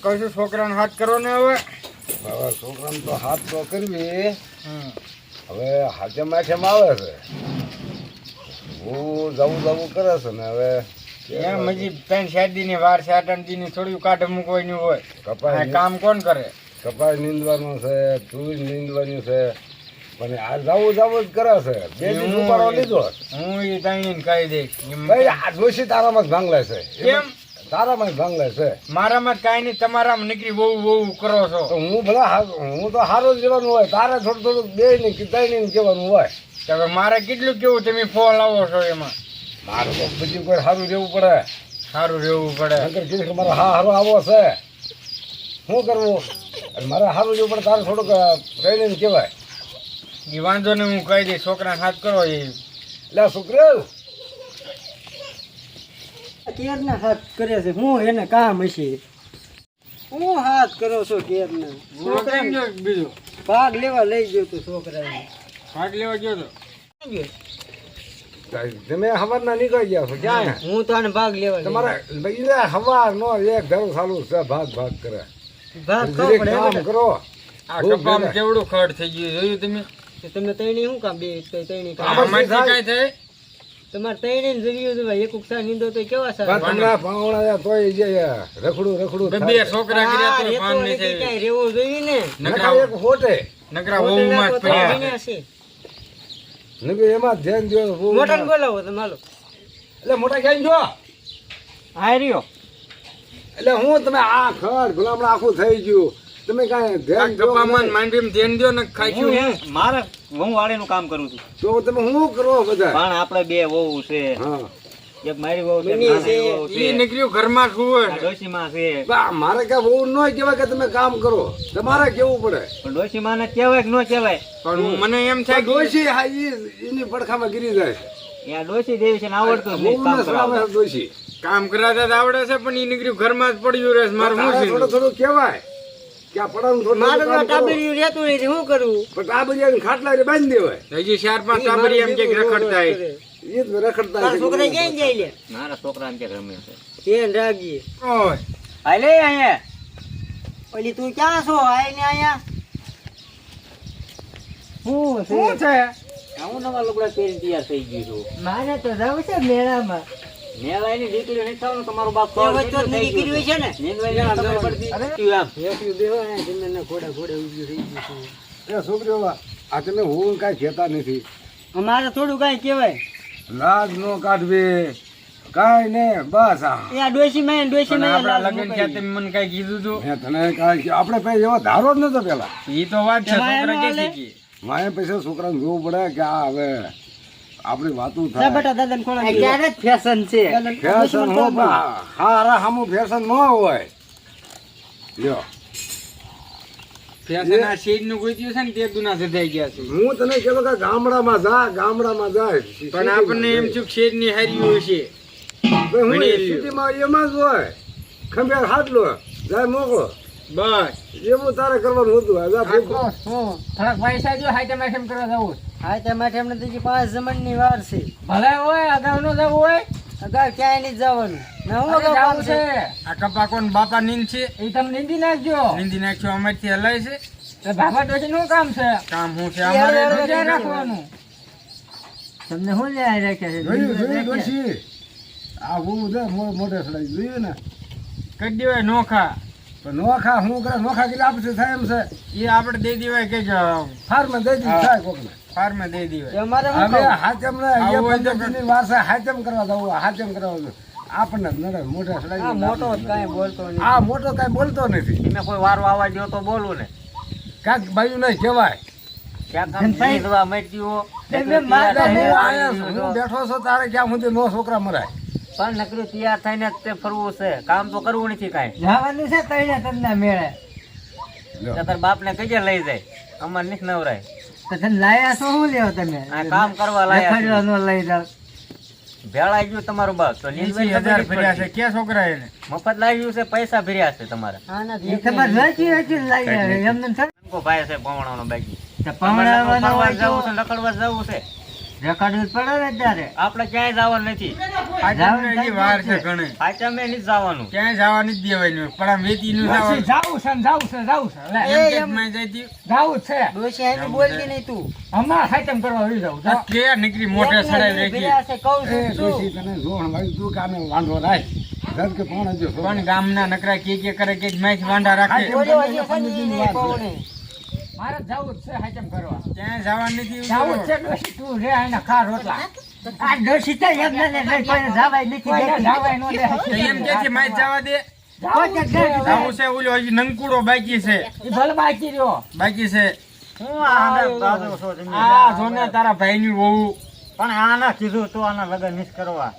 કશું છોકરાને હાથ કરો ને હવે છોકરાને તો હાથ તો કરવી. હવે હાથે માથેમ આવે છે. હું જવું કરે છે ને હવે એમ હજી 3-4 દીની વાર છે. 8 દીની થોડી કાઢે મૂકવાની હોય. કપાસ કામ કોણ કરે? કપાસ નીંદવાનું છે, તુર નીંદવાનું છે, પણ આ જવું જ કરે છે. 2 દિવસ ઉપાડો લીધો. હું એ તાઈને કહી દઈશ. ભાઈ આ ડોશી તારામાં જ ભાંગલે છે. કેમ? તારામાં જ ભાંગલે છે. મારામાં કાંઈ નહીં, તમારામાં નીકળી બહુ કરો છો. તો હું ભલા હું તો સારું જ રહેવાનું હોય. તારે થોડું બે નહીં ત્રણ કહેવાનું હોય. હવે મારે કેટલું કેવું તમે ફોન લાવો છો એમાં? મારે તો બીજું કોઈ સારું રહેવું પડે. સારું રહેવું પડે. નકર કીધું કે મારે હારો આવો છે, શું કરવું? મારે સારું રહેવું પડે. તારે થોડુંક ટ્રેનિંગ કહેવાય. એ વાંધો ને હું કહી દઈશ. છોકરાને હાથ કરો. એ એટલે છોકરી કેરના હાથ કરે છે. હું એને કામ હશે. હું હાથ કરો છો કેરના? બીજું ભાગ લેવા લઈ ગયો તો છોકરાને. ભાગ લેવા ગયો તો તમે સવારના નીકળી ગયા છો ક્યાં? હું તો આને ભાગ લેવા લઈ તમારે સવાર નો એક ધરું ચાલુ છે. ભાગ કરે. ભાગ જરીક કામ કરો. આ કપામાં કેવડું ખડ થઈ ગયું જોયું તમે? તમે તૈણી શું કામ બે તૈણી કામ આમાંથી કાંઈ થાય? તમારે તૈણી જોયું એક ઉકસા નીંદો તો કેવા સારા તમને પાવણા તોય જે રખડું બે છોકરા કર્યા તો ફાન નહીં થાય. ક્યાંય રહેવું જોઈએ ને. નકરા એક હોટે નકરા વહુમાં જ પડ્યા. નકર એમાં ધ્યાન દો. મોટા બોલાવો તમે હાલો. એટલે મોટા ક્યાં જો હાય રહ્યો. એટલે હું તમે આ ખડ ગુલામડા આખું થઈ ગયું. તમે કાંઈ ધ્યાન દો કપામાં માંડીમાં ધ્યાન દો ને ખાઈ મારે હું વાળીનું કામ કરું છું. તો તમે શું કરો બધા? પણ આપણે બે વહુ છે. હા એક મારી વહુ છે, મમ્મી નાની વહુ ઈ છે, નીકળ્યું ઘરમાં સુવે આ ડોશીમાં છે. મારે કઈ બહુ ન કહેવાય કે તમે કામ કરો. તમારે કેવું પડે. પણ ડોશીમાં ને કહેવાય કે ન કહેવાય? પણ મને એમ થાય કે ડોશી હા એની પડખામાં ગીરી જાય. ત્યાં ડોશી દેવી છે ને આવડતું જ નહીં બહુ કામ ને કરાવતા. સલામે ડોશી કામ કરાતા તો આવડે છે, પણ ઈ નીકળ્યું ઘરમાં જ પડ્યું રહે. મારું શું છે? થોડું કહેવાય કે આ પડાનું થોડું મારું કામ કરો. ટાબરિયું રહેતું નથી. શું કરવું? પણ ટાબરિયાને ખાટલા બાંધી દેવાય. હજી 4-5 ટાબરી એમ કે રખડતા હોય. એ જ રખડતા તારા હશે. છોકરા ક્યાં જાય લે? મારા છોકરાને ક્યાંક રમે છે. ધ્યાન રાખજે. ઓય હાલે અહીંયા. ઓલી તું ક્યાં છો? આય ને અહીંયા. શું છે? હું નવા લુગડા પહેરીને તૈયાર થઈ ગયું છું. મારે તો જવું છે મેળામાં. મેળાની દીકરી નહીં થવાનું તમારું બાપ એ વચ્ચે જ નીકળી હોય છે ને. નીંદવાની ખબર પડતી. આમ. હેઠું બેહો ને જમીનના ઘોડે ઊભી થઈ ગયું છે. એ છોકરીઓ આ તમે હું કાંઈ કહેતા નથી. અમારે થોડું કાંઈ કહેવાય. લાજ નો કાઢવી કાંઈ ને બસ આ એ ડોશીમાં પણ આપણા લગ્ન થયા તમે મને કઈ કીધું તું? મેં તને કાંઈ આપણે પછી એવો ધારો જ નતો પેલા. ઈ તો વાત છે. છોકરા કે છે કે મારે પછી છોકરાને જોવું પડે કે આ હવે આપણી વાતું જા થાય. બેટા દાદાને ખોળા અત્યારે જ ફેશન છે. ફેશન હો હારા હામું ફેશન ન હોય. લ્યો ફેશન આ શેડ નું ગોત્યું છે ને તે દુના સધાઈ ગયા છે. હું તને કહેતો કે ગામડામાં જાય પણ આપણને એમ થયું શેડ ની હારી છે. સિટીમાં એમાં જ હોય. ખંભેર હાટલો જાય મોકલો બસ એવું તારે કરવાનું હતું. હવે આ ભૂખ- થોડાક પૈસા જો હાઈટમ આઈટમ કરવા જવું. હા તે માટે એમને તો 5 જમણની વાર છે. ભલે હોય અગાઉ નો જવું હોય. અગાઉ ક્યાંય નહીં જવાનું. ના હું અગાઉ કામ છે. આ કપા કોણ બાપા નીંદ છે? એ તમે નીંદી નાખજો. નીંદી નાખ્યો અમારથી હલાય છે. તો બાબા ડોશી નું કામ છે. કામ હું છે યાર, અમારે યાર, ધ્યાન યાર, રાખવાનું. તમને શું લે રાખ્યા છે? જોયું ડોશી? આ હું છે મોઢે સડાઈ જોયું ને. કઈ દેવાય નોખા. પણ નોખા શું કરે? નોખા કેટલા આપશે થાય એમ છે. એ આપણે દઈ દેવાય કે ફાર્મમાં દઈ દીધું થાય કોકને. ફાર્મ દઈ તો દેવાય. અમારે શું હવે કામ? હાચમ ને આવું હોય તો પંચાયતની વાર છે. હાચમ કરવા જવું. હાચમ કરવા જવું. આપણને જ નડે મોઢે આ સડાઈ મોટો જ કાંઈ બોલતો નહીં. આ મોટો કાંઈ બોલતો નથી. તમે કોઈ વારો આવવા દો તો બોલું ને. કાંઈક બાયું નહીં કહેવાય. ક્યાંક આમ નીંદવા માંડ્યું. એટલે મારે હું હું આયા છું. હું બેઠો છું તારે ક્યાં સુધી નો છોકરા મરાય. પણ નકરું તૈયાર થઈને જ તે ફરવું છે. કામ તો કરવું નથી કાંઈ. જવાનું છે તઈને તમને મેળે. લ્યો. તાર બાપને કઈ લઈ જાય. અમારે નથી નવરાય. તો તમે લાયા છો શું લેવો તમે? આ કામ કરવા લાયા રખડવા ન લઈ જાવ. ભેળાઈ ગયું તમારું બાપ તો 80,000 ફર્યા છે. ક્યાં છોકરા એને? મફત લાવ્યું છે. પૈસા ભર્યા છે તમારા. એ તમારે વેચી લઈ આવે. એમને ભાઈ છે પવણાનો બાકી. પમણાવવાનો ફરવા હોય તો જવું છે, લકડવા જવું છે. રેકોર્ડ પડે ને ત્યારે આપણે ક્યાંય જવાનું નથી. હાચમને હજી વાર છે ઘણી. હાચમે નથી જવાનું. ક્યાંય જવા નથી દેવાનું પણ આમ વેચીનું પછી જવાનું. જાવું છે લે એમ કેસમાં જઈતી. જાવું જ છે ડોશી આને બોલતી નહીં તું હમણાં ખાતમ કરવા આવી જાઉં આ કે નીકળી મોઢે સડાઈ રાખી. ભેળા છે કહું એ છું ડોશી તને જોણ ભાઈ તું કાને વાંધો રાખ ઘર કે કોણ જો પણ ગામના નકરા કે કરે કે માઈક વાંઢા રાખે. બોલ્યો હજી ફની ને કોણે મારે જાવું જ છે ખાતમ કરવા ક્યાંય જવા નથી. જાવું જ છે ડોશી તું રે આના ખા રોટલા આ ડોશી તો એમ ને લઈ કોઈને જવાય નથી કોઈને જાવાય નો દે તો એમ કે છે માઈક જવા દે. કોઈ કે ઘર જવું છે ઓલો હજી નંકુડો બાકી છે. ઈ ભલે બાકી રહ્યો બાકી છે. હું આને દાદો છો તમે. આ જોને તારા ભાઈની વહુ. પણ આને કીધું તું આના લગન નથી કરવા.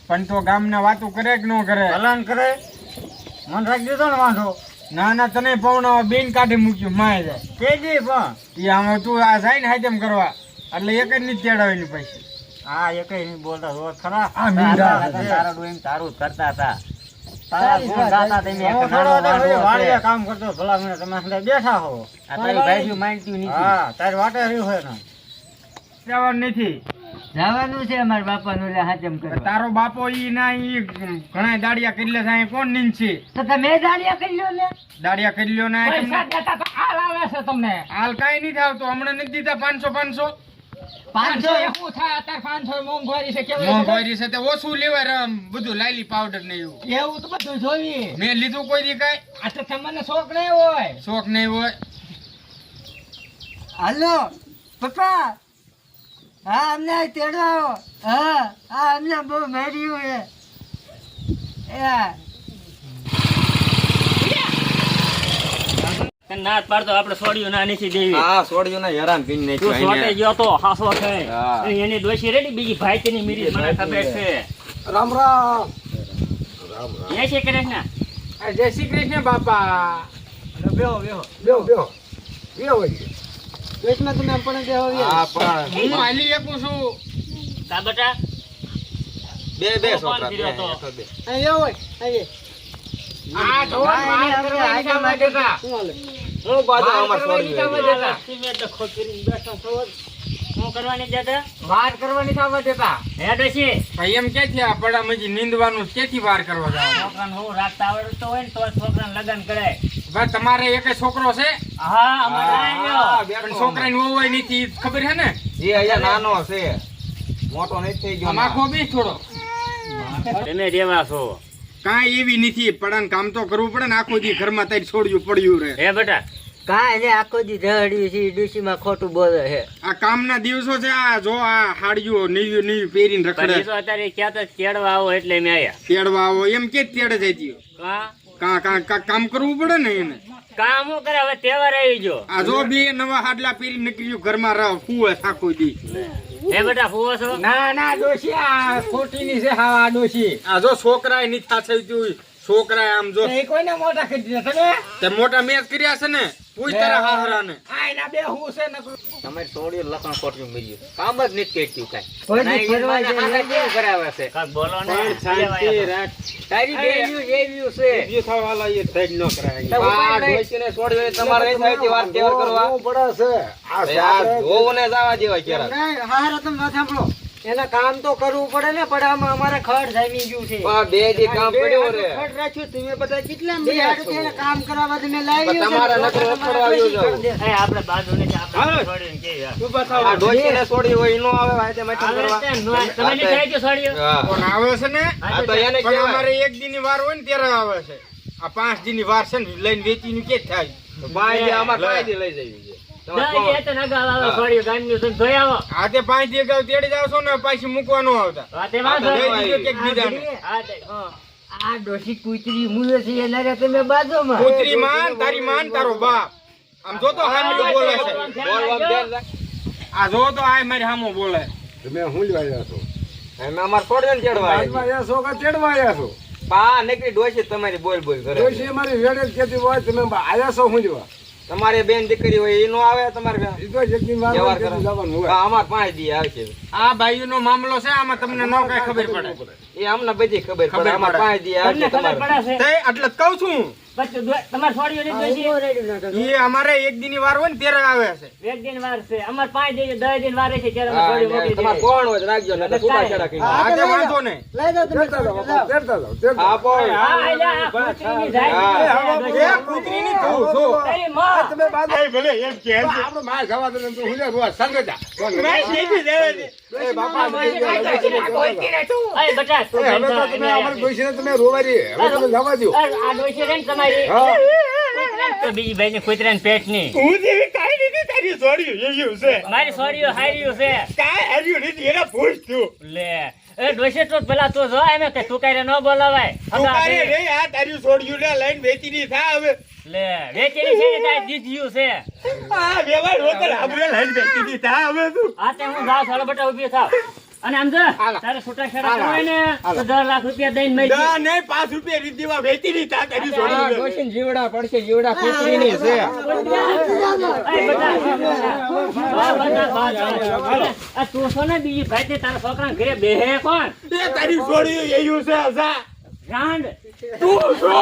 પણ તો ગામના વાતો કરે કે ન કરે? ભલાન કરે. મન રાખી દીધો ને વાંધો. ના ના તને પવનો બેન કાઢી મૂક્યું માય જાય. કેજી પણ. ઈ આમાં તું આ જાય ને હાજમ કરવા એટલે એક જ નથી તેડાવેલી પૈસા. હા એ કઈ નહીં બોલતા રોજ ખરા. આ મીંડા તારા ડોઈન તારું જ કરતા હતા. તારા ગુણ ગાતા તમે એક નાનો વાંઢો વાળીએ છે. કામ કરતો ભલા મને તમે અંદર બેઠા હો. આ તારી ભાઈજી માનતી નથી. હા તારી વાટે રહ્યું છે ને. જવાનું નથી. જવાનું છે અમારા બાપાનું લે હાચમ કરવા તારો બાપો ઈ ના ઈ ઘણા દાડિયા કરી લે છે. અહીં કોણ નીંદ છે? તો તમે દાડિયા કરી લ્યો ને દાડિયા કરી લ્યો ને આ પૈસા તમને. દેતા તો હાલ આવે છે તમને હાલ કાંઈ નથી આવતો. હમણાં નથી દીધા 500. 500 એવું થાય અત્યારે 500 મોંઘવારી છે કેવું મોંઘવારી છે તે ઓછું લેવાય બધું લાલી પાવડર ને એવું. એવું તો બધું જોવી મેં લીધું કોઈ દી કાંઈ આ તો તમને શોખ નહીં હોય શોખ નહીં હોય. હાલો પપ્પા હા અમને તેડવા આવો હા હા અમને બહુ માર્યું છે ના પાડતો આપણે છોડ્યું ના નથી દેવી. હા છોડ્યું ને હેરાન પીને તું છોટે ગયો તો હાસો છે. હા. એની ડોશી રેડી બીજી ભાઈની મીરી મને ખબર છે. રામ રામ એ છે કરે ને. આ જય શ્રી કૃષ્ણ બાપા. બેહો બેહો. બેહો બેહો બેહો પેટમાં તમે આપણે બે હવે હા પણ હું હાલી શકું છું. કા બેટા બે છોકરા ફીર્યો તો. બે અહીંયા હોય અહીં આ જોવા માર કરવાની કામ ના દેતા. હું બાજુ અમાર માર કરવાની છોડ્યું કામ એટલે. દેતા. તમે ડખો કરીને બેઠા છો. શું કરવાની દાદા? વાર કરવાની થવા દેતા. હે ડોશી ભાઈ એમ કે છે આ પડામાં નીંદવાનું ક્યાંથી વાર કરવા જાવ? છોકરાને હું રાખતા આવડતો હોય ને તો જ છોકરાને લગન કરે. ભાઈ તમારે એક છોકરો છે હા અમારે આવ્યો. હા, પણ છોકરાની વહુ હોય નથી ઈ ખબર છે ને? જે અહીંયા નાનો છે મોટો નથી થઈ ગયો આમ આખો બી થોડો તમે રેવા છો. કાંઈ એવી નથી પડાને કામ તો કરવું પડે ને. આખો દી ઘરમાં તારી છોડ્યું પડ્યું રહે. હે બેટા કાંઈ ને આખો દી ઝઘડ્યું છે ડુસીમાં ખોટું બોલે છે આ કામના દિવસો છે. આ જો આ હાડિયો નીવી પહેરીને પણ રખડે એ તો અત્યારે ક્યાં તો કેળવા આવો એટલે મેં આયા. તેડવા આવો એમ કે તેડે જતી કામ કરવું પડે ને એને. કામ હું કરે હવે તહેવાર આવી ગયો. આ જો બે નવા હાડલા પહેરી નીકળ્યું ઘરમાં રહો ફૂવે આખો દી. હે બેટા ફુવો છો? ના ના ડોશી આ ખોટીની છે હા આ ડોશી આ જો છોકરાએ નીચા થઈ ગયું. છોકરાએ આમ જો એ કોઈને મોટા કરી દીધા તમે તે મોટા મેચ કર્યા છે ને પૂછ તારા હાહરાને. આ એના બે હું છે ને તમારે છોડ્યું લખણ ખોટ્યું મળ્યું કામ જ નથી કરતું કાંઈ કોઈ ના, દી એ ફરવા મારા જાય હાથે કેવું કરાવે છે કાંઈક બોલો ને. પણ શાંતિ રાખ. તારી બેવ્યું જેવ્યું છે ઊભી થવા વાળા એ થઈ જ ન કરાય. તો આ ડોશીને છોડ્યું હોય તમારે અહીં થાય વાર તહેવાર કરવા પડે છે આ આ જોવોને જવા દેવાય ક્યારે નહીં, હારો તમે વાત સાંભળો એના કામ તો કરવું પડે ને પણ આમાં અમારે ખડ જામી ગયું છે પણ બે દી કામ પડ્યું રે ખડ રાખ્યું તમે બધા કેટલા એને કામ કરાવવા તમે પણ લાવી તમારે નકરો રખડવા આવ્યો જાવ. એ આપણે બાજુ ને આપણે છોડીને કે યાર. ઊભા થવા. આ ડોશીને છોડી હોય ઈ નો આવે વાયદે મઠા કરવા તમે નહીં થાય કે છોડ્યો? હા કોણ આવે છે ને? આ તો એને પણ કહેવાય અમારે એક દી ની વાર હોય ને ત્યારે આવે છે. આ 5 દી ની વાર છે ને લઈને વેચીને કે થાય. બાય અમાર પાયથી લઈ જવી છે તમારે ના, એ તો નગાવ આવે છોડ્યું ગામનું તમે જોઈ આવો. આ તે 5 દી અગાઉ તેડી જાવ છો ને પાછી મૂકવા ન આવતા. હા, તે વાંધો લઈ નહીં. દીધો ક્યાંક બીજાને. હા, તે- હા. આ ડોશી કૂતરી મુલે છે એના રે તમે બાજુમાં પુત્રી માન તારી માન તારો બાપ. આમ જો તો હામું બોલે છે. બોલવા બેન રાખ. આ જો તો આ મારી હામું બોલે. તમે હું જ વાયા છો અમે અમાર છોડ્યો ને ચડવા બાજમાં આવ્યા છો કે ચડવા આવ્યા છો પા નીકળી ડોશી તમારી બોલ બોલ કરે ડોશી અમારી વેડે જ કહેતી હોય તમે આવ્યા છો હું જવા તમારે બેન દીકરી હોય એ નો આવે તમારે બેન એ તો જેટલી વાર હોય વ્યવહાર તેટલું કરો જવાનું હોય હા, અમાર 5 દી આવશે આ ભાઈનો મામલો છે. આમાં તમને ન કઈ ખબર પડે. એ અમને બધી ખબર ખબર પડે અમાર પડે. 5 દી આવશે તમને ખબર તમારે પડે છે? તે એટલે જ કહું છું. તમારે છોડ્યો નહીં ઈ અમારે એક દીની વાર હોય ને ત્યારે આવે છે. એક દિન વાર છે અમારે 5 દિન 10 દિન વાર છે ત્યારે અમે છોડ્યું મોકલી દઈએ. કોણ હોય તો રાખજો ને છૂટા છેડા કઈ હા તે વાંધો નહીં. લઈ જાઓ તમે તેડતા જાઓ, તેડતા જાઓ, તેડતા જાઓ. આપો હા, આલ્યા, આ કૂતરીની જાય. એ કૂતરીની તું છો. તારી માં. તમે બાંધો. ભલે એમ કે આપણો માર ખાવા દે ને તું હુંલે રોજ સંગે જા. એ બાપા અય બેટા, તું એ હવે બેન તો જા, તમે એને અમારી ડોશીને તમે રોવારી. હવે તમે જવા દ્યો. આ ડોશી રહે ને તમારી. હા. તો બીજી ભાઈને કૂતરાને પેટની. હું જેવી કાઈ નથી તારી છોડ્યું એવું છે. મારી છોડીઓ હાર્યું છે. કાઈ હાર્યું નથી એના પૂછ તું. લે એ ડોશી તો પેલા તો જો એમ કે તું કાંઈ ન બોલાવાય. તું કારે રે આ તારી છોડ્યું ને લઈને વેચીની થા હવે. લે વેચેલી છે ને તારી દીધ્યું છે. આ વેવાય રોતર આપણે લઈને વેચીની થા હવે તું. આ તે હું જાઉં ચાલો બેટા ઊભી થાવ. અને આમ જો તારે છૂટા છેડા હોય ને તો 10 લાખ રૂપિયા દઈને મળી જાય. દા નહીં 5 રૂપિયા રીતિમાં વેચીની થા તારી છોડ્યું. ડોશીને જીવડા પડશે જીવડા કૂતરીની છે અય બેટા, આ તું છો ને બીજી ભાઈ તે તારા છોકરાને ઘરે બેહે કોણ? એ તારી છોડ્યું એવું છે જા. ગાંડ. તું છો